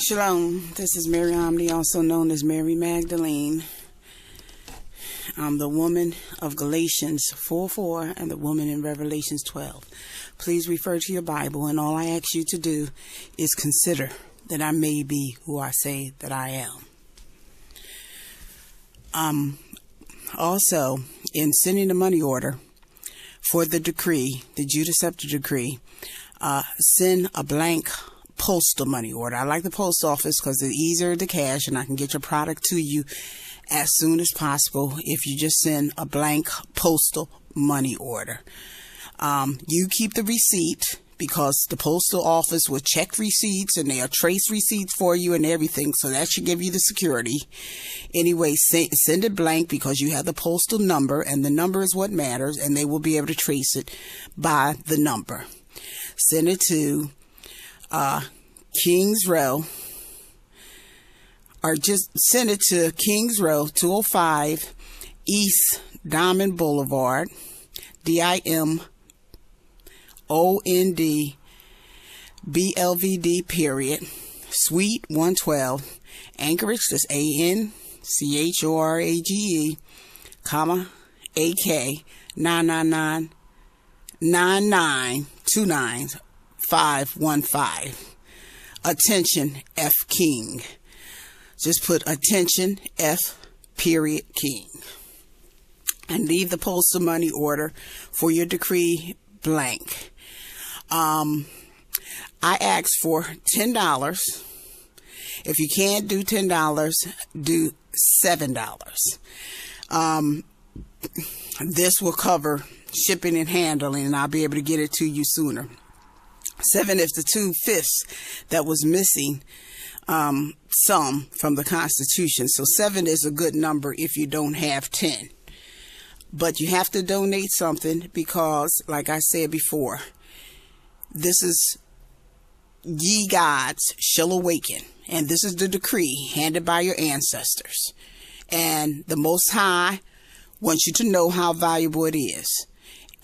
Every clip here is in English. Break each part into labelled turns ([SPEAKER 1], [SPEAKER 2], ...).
[SPEAKER 1] Shalom, this is Mary Omni, also known as Mary Magdalene. I'm the woman of Galatians 4:4 and the woman in Revelations 12. Please refer to your Bible, and all I ask you to do is consider that I may be who I say that I am. Also, in sending the money order for the decree, the Judah Scepter decree, send a blank postal money order. I like the post office because it's easier to cash and I can get your product to you as soon as possible if you just send a blank postal money order. You keep the receipt because the postal office will check receipts and they'll trace receipts for you and everything, so that should give you the security. Anyway, send it blank because you have the postal number, and the number is what matters, and they will be able to trace it by the number. Send it to Kings Row, or just send it to Kings Row, 205 East Diamond Boulevard, DIMOND BLVD period, Suite 112, Anchorage, that's ANCHORAGE, comma, AK 999 9929 515. Attention F King. Just put attention F period King. And leave the postal money order for your decree blank. I asked for $10. If you can't do $10, do $7. This will cover shipping and handling, and I'll be able to get it to you sooner. 7 is the 2/5 that was missing some from the Constitution. So 7 is a good number if you don't have 10. But you have to donate something because, like I said before, this is ye gods shall awaken. And this is the decree handed by your ancestors. And the Most High wants you to know how valuable it is.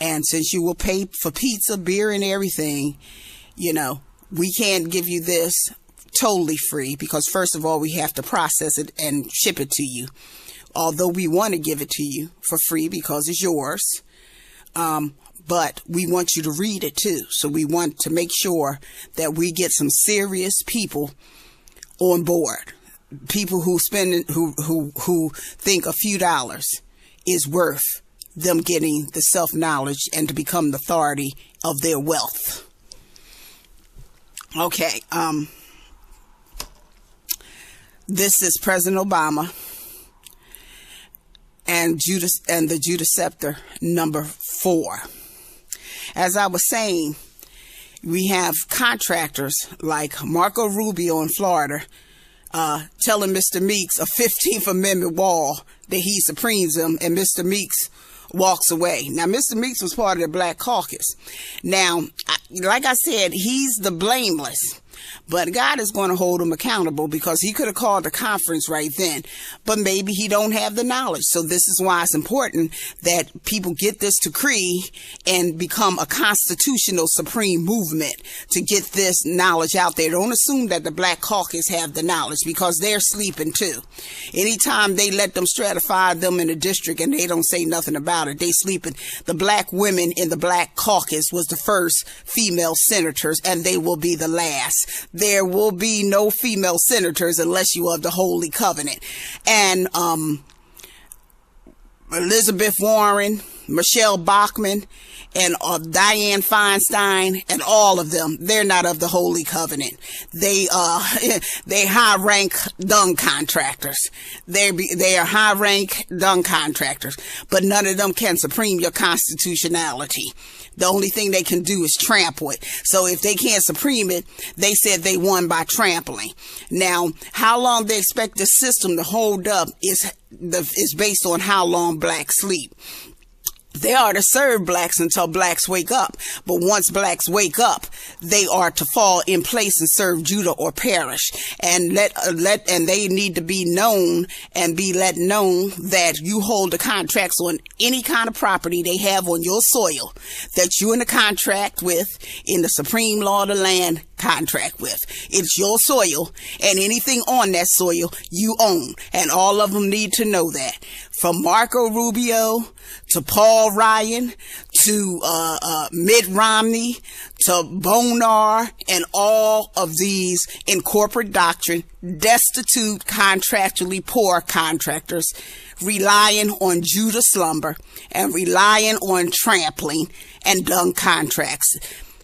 [SPEAKER 1] And since you will pay for pizza, beer, and everything, you know, we can't give you this totally free because, first of all, we have to process it and ship it to you. Although we want to give it to you for free because it's yours. But we want you to read it too. So we want to make sure that we get some serious people on board. People who who think a few dollars is worth them getting the self-knowledge and to become the authority of their wealth. Okay, this is President Obama and the Judah Scepter number 4. As I was saying, we have contractors like Marco Rubio in Florida telling Mr. Meeks a 15th Amendment wall that he supremes him, and Mr. Meeks walks away. Now, Mr. Meeks was part of the Black Caucus. Now, like I said, he's the blameless, but God is going to hold him accountable because he could have called the conference right then, but maybe he don't have the knowledge. So this is why it's important that people get this decree and become a constitutional supreme movement to get this knowledge out there. Don't assume that the Black Caucus have the knowledge because they're sleeping too. Anytime they let them stratify them in a district and they don't say nothing about it, they sleeping. The black women in the Black Caucus was the first female senators, and they will be the last. There will be no female senators unless you are of the Holy Covenant. And Elizabeth Warren, Michelle Bachmann, and Dianne Feinstein, and all of them, they're not of the Holy Covenant. They high rank dung contractors. They are high rank dung contractors, but none of them can supreme your constitutionality. The only thing they can do is trample it. So if they can't supreme it, they said they won by trampling. Now, how long they expect the system to hold up is based on how long blacks sleep. They are to serve blacks until blacks wake up. But once blacks wake up, they are to fall in place and serve Judah or perish. And and they need to be known and be let known that you hold the contracts on any kind of property they have on your soil that you're in a contract with in the supreme law of the land contract with. It's your soil, and anything on that soil you own, and all of them need to know that. From Marco Rubio to Paul Ryan to Mitt Romney to Bonar, and all of these in corporate doctrine, destitute, contractually poor contractors relying on Judah slumber and relying on trampling and dung contracts.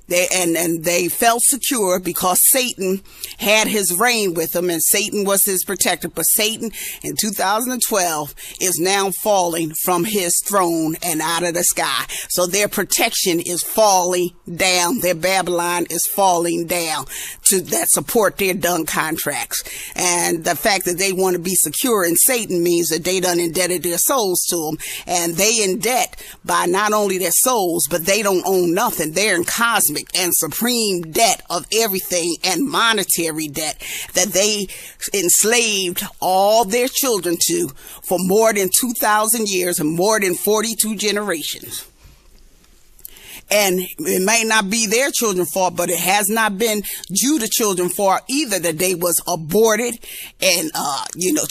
[SPEAKER 1] They felt secure because Satan had his reign with them, and Satan was his protector. But Satan in 2012 is now falling from his throne and out of the sky. So their protection is falling down. Their Babylon is falling down that support their dung contracts. And the fact that they want to be secure in Satan means that they done indebted their souls to him. And they in debt by not only their souls, but they don't own nothing. They're in cosmic and supreme debt of everything, and monetary debt that they enslaved all their children to for more than 2,000 years and more than 42 generations. And it may not be their children's fault, but it has not been Judah children's fault either, that they was aborted and,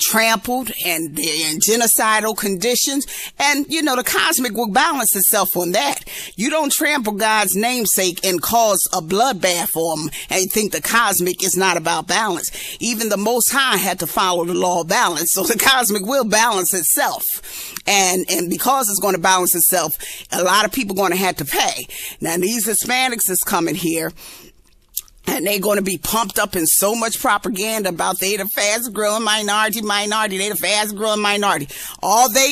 [SPEAKER 1] trampled and they're in genocidal conditions. And, the cosmic will balance itself on that. You don't trample God's namesake and cause a bloodbath for him and think the cosmic is not about balance. Even the Most High had to follow the law of balance. So the cosmic will balance itself. And because it's going to balance itself, a lot of people are going to have to pay. Now, these Hispanics is coming here, and they're going to be pumped up in so much propaganda about they the fast growing minority, they the fast growing minority. All they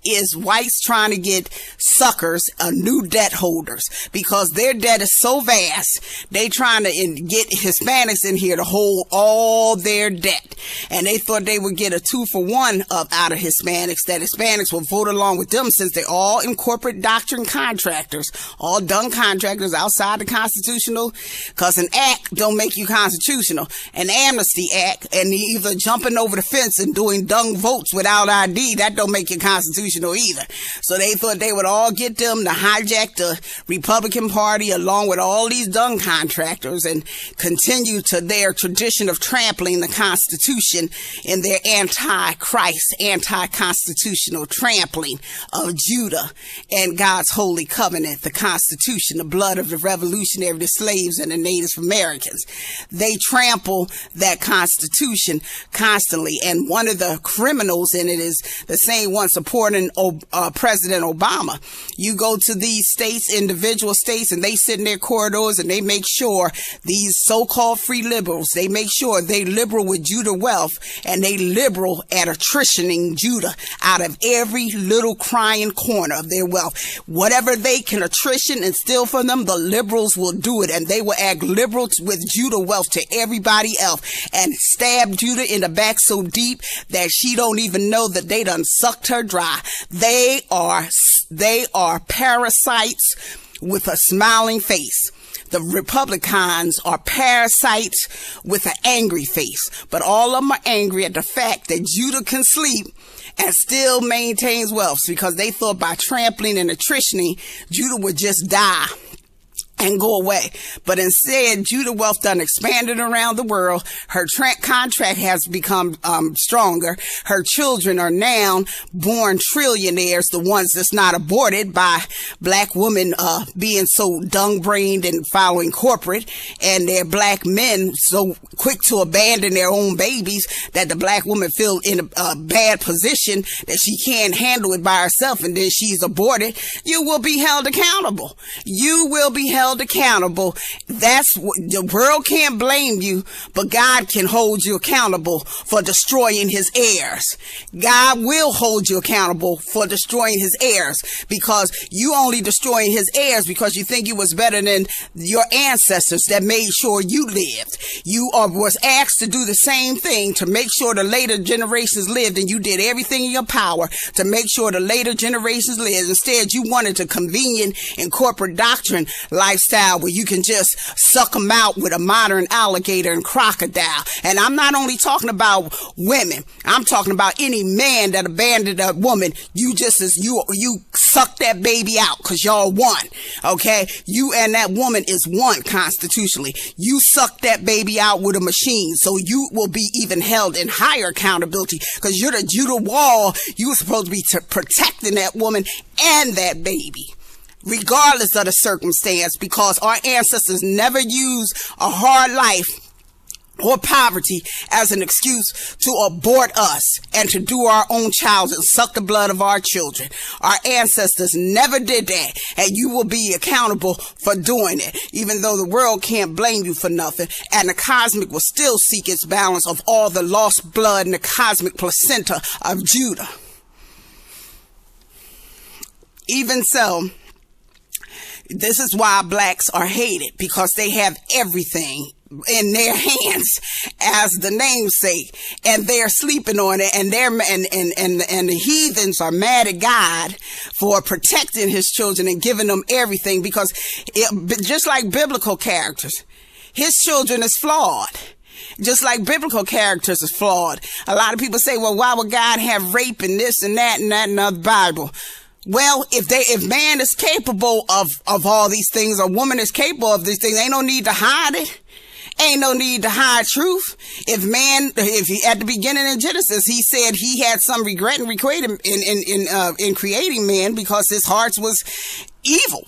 [SPEAKER 1] is whites trying to get suckers, new debt holders, because their debt is so vast. They trying to get Hispanics in here to hold all their debt, and they thought they would get a 2-for-1 out of Hispanics, that Hispanics will vote along with them, since they're all in corporate doctrine contractors, all dung contractors outside the constitutional, because an act don't make you constitutional. An amnesty act and either jumping over the fence and doing dung votes without ID, that don't make you constitutional either. So they thought they would all get them to hijack the Republican Party along with all these dung contractors and continue to their tradition of trampling the Constitution in their anti-Christ, anti-constitutional trampling of Judah and God's holy covenant, the Constitution, the blood of the revolutionary, the slaves, and the Native Americans. They trample that Constitution constantly, and one of the criminals in it is the same one supporting President Obama. You go to these states, individual states, and they sit in their corridors and they make sure these so-called free liberals, they make sure they liberal with Judah wealth, and they liberal at attritioning Judah out of every little crying corner of their wealth. Whatever they can attrition and steal from them, the liberals will do it, and they will act liberal with Judah wealth to everybody else and stab Judah in the back so deep that she don't even know that they done sucked her dry. They are parasites with a smiling face. The Republicans are parasites with an angry face, but all of them are angry at the fact that Judah can sleep and still maintains wealth, because they thought by trampling and attritioning, Judah would just die and go away. But instead, Judah wealth done expanded around the world. Her contract has become stronger. Her children are now born trillionaires, the ones that's not aborted by black women being so dung-brained and following corporate, and their black men so quick to abandon their own babies that the black woman feel in a bad position that she can't handle it by herself, and then she's aborted. You will be held accountable. You will be held accountable. That's what the world can't blame you, but God can hold you accountable for destroying his heirs. God will hold you accountable for destroying his heirs, because you only destroying his heirs because you think you was better than your ancestors that made sure you lived. You was asked to do the same thing to make sure the later generations lived, and you did everything in your power to make sure the later generations lived. Instead, you wanted to convene in corporate doctrine like lifestyle where you can just suck them out with a modern alligator and crocodile. And I'm not only talking about women. I'm talking about any man that abandoned a woman. You suck that baby out because y'all one. Okay? You and that woman is one constitutionally. You suck that baby out with a machine, so you will be even held in higher accountability because you're the Judah wall. You were supposed to be protecting that woman and that baby, regardless of the circumstance, because our ancestors never used a hard life or poverty as an excuse to abort us and to do our own child and suck the blood of our children. Our ancestors never did that, and you will be accountable for doing it, even though the world can't blame you for nothing, and the cosmic will still seek its balance of all the lost blood in the cosmic placenta of Judah. Even so, this is why blacks are hated, because they have everything in their hands as the namesake, and they're sleeping on it, and the heathens are mad at God for protecting his children and giving them everything, because just like biblical characters, his children is flawed. Just like biblical characters is flawed. A lot of people say, well, why would God have rape and this and that and that in the Bible? Well, if man is capable of all these things, or woman is capable of these things, ain't no need to hide it. Ain't no need to hide truth. If at the beginning in Genesis, he said he had some regret in creating man because his heart was evil.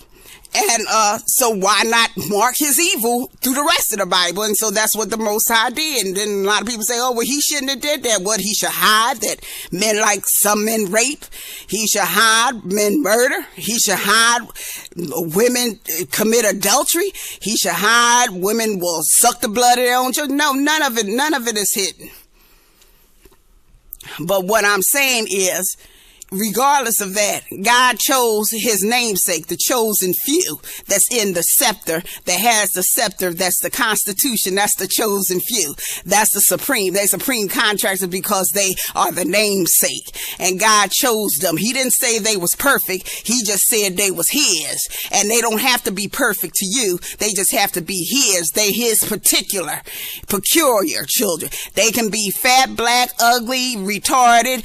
[SPEAKER 1] And so why not mark his evil through the rest of the Bible? And so that's what the Most High did. And then a lot of people say, oh, well, he shouldn't have did that. What, he should hide that men, like some men, rape? He should hide men murder? He should hide women commit adultery? He should hide women will suck the blood of their own children? No, none of it is hidden. But what I'm saying is, regardless of that, God chose his namesake, the chosen few that's in the scepter, that has the scepter, that's the Constitution, that's the chosen few. That's the supreme. They're supreme contractors because they are the namesake. And God chose them. He didn't say they was perfect. He just said they was his. And they don't have to be perfect to you. They just have to be his. They his peculiar children. They can be fat, black, ugly, retarded,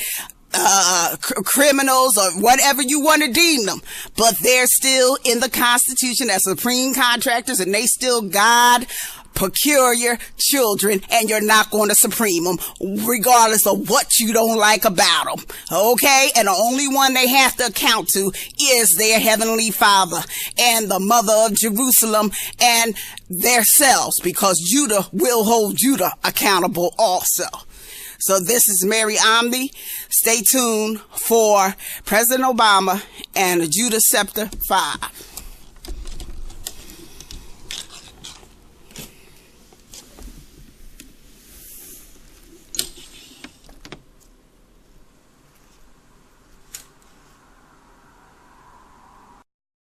[SPEAKER 1] criminals, or whatever you want to deem them, but they're still in the Constitution as supreme contractors, and they still God peculiar children, and you're not going to supreme them regardless of what you don't like about them. Okay? And the only one they have to account to is their heavenly Father and the Mother of Jerusalem and themselves, because Judah will hold Judah accountable also. So this is Mary Omni. Stay tuned for President Obama and the Judah Scepter 5.